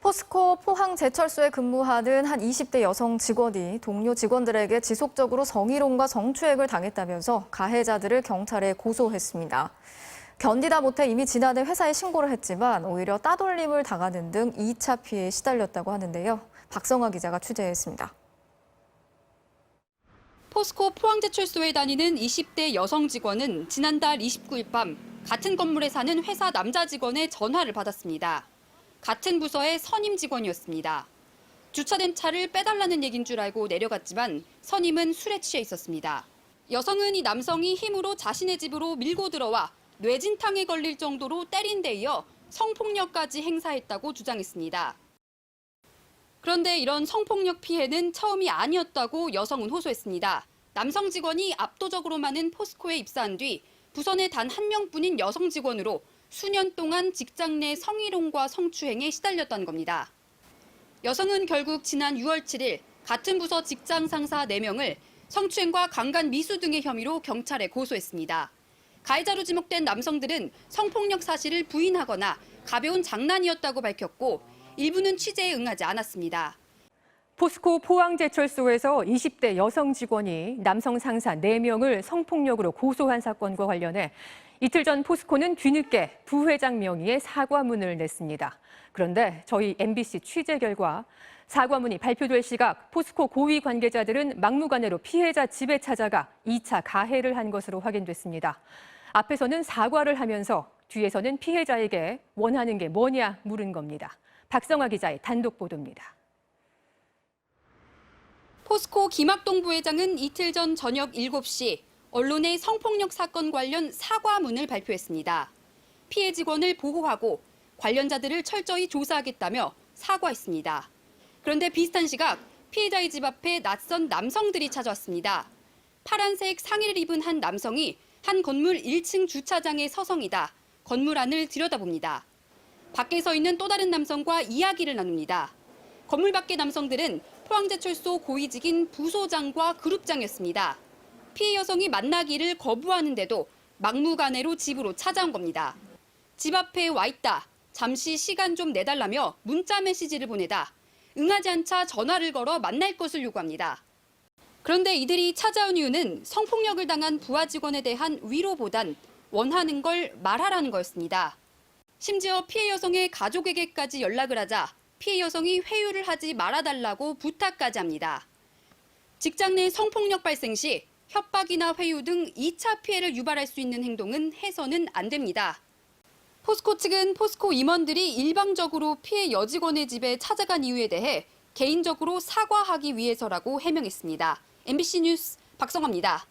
포스코 포항제철소에 근무하는 한 20대 여성 직원이 동료 직원들에게 지속적으로 성희롱과 성추행을 당했다면서 가해자들을 경찰에 고소했습니다. 견디다 못해 이미 지난해 회사에 신고를 했지만 오히려 따돌림을 당하는 등 2차 피해에 시달렸다고 하는데요. 박성아 기자가 취재했습니다. 포스코 포항제철소에 다니는 20대 여성 직원은 지난달 29일 밤 같은 건물에 사는 회사 남자 직원의 전화를 받았습니다. 같은 부서의 선임 직원이었습니다. 주차된 차를 빼달라는 얘긴 줄 알고 내려갔지만 선임은 술에 취해 있었습니다. 여성은 이 남성이 힘으로 자신의 집으로 밀고 들어와 뇌진탕에 걸릴 정도로 때린 데 이어 성폭력까지 행사했다고 주장했습니다. 그런데 이런 성폭력 피해는 처음이 아니었다고 여성은 호소했습니다. 남성 직원이 압도적으로 많은 포스코에 입사한 뒤 부서 내 단 한 명뿐인 여성 직원으로 수년 동안 직장 내 성희롱과 성추행에 시달렸다는 겁니다. 여성은 결국 지난 6월 7일 같은 부서 직장 상사 4명을 성추행과 강간 미수 등의 혐의로 경찰에 고소했습니다. 가해자로 지목된 남성들은 성폭력 사실을 부인하거나 가벼운 장난이었다고 밝혔고 일부는 취재에 응하지 않았습니다. 포스코 포항제철소에서 20대 여성 직원이 남성 상사 4명을 성폭력으로 고소한 사건과 관련해 이틀 전 포스코는 뒤늦게 부회장 명의의 사과문을 냈습니다. 그런데 저희 MBC 취재 결과 사과문이 발표될 시각 포스코 고위 관계자들은 막무가내로 피해자 집에 찾아가 2차 가해를 한 것으로 확인됐습니다. 앞에서는 사과를 하면서 뒤에서는 피해자에게 원하는 게 뭐냐 물은 겁니다. 박성아 기자의 단독 보도입니다. 포스코 김학동 부회장은 이틀 전 저녁 7시 언론에 성폭력 사건 관련 사과문을 발표했습니다. 피해 직원을 보호하고 관련자들을 철저히 조사하겠다며 사과했습니다. 그런데 비슷한 시각 피해자의 집 앞에 낯선 남성들이 찾아왔습니다. 파란색 상의를 입은 한 남성이 한 건물 1층 주차장에 서성이다 건물 안을 들여다봅니다. 밖에 서 있는 또 다른 남성과 이야기를 나눕니다. 건물 밖의 남성들은 포항제철소 고위직인 부소장과 그룹장이었습니다. 피해 여성이 만나기를 거부하는데도 막무가내로 집으로 찾아온 겁니다. 집 앞에 와 있다. 잠시 시간 좀 내달라며 문자 메시지를 보내다. 응하지 않자 전화를 걸어 만날 것을 요구합니다. 그런데 이들이 찾아온 이유는 성폭력을 당한 부하 직원에 대한 위로보단 원하는 걸 말하라는 거였습니다. 심지어 피해 여성의 가족에게까지 연락을 하자 피해 여성이 회유를 하지 말아달라고 부탁까지 합니다. 직장 내 성폭력 발생 시 협박이나 회유 등 2차 피해를 유발할 수 있는 행동은 해서는 안 됩니다. 포스코 측은 포스코 임원들이 일방적으로 피해 여직원의 집에 찾아간 이유에 대해 개인적으로 사과하기 위해서라고 해명했습니다. MBC 뉴스 박성아입니다.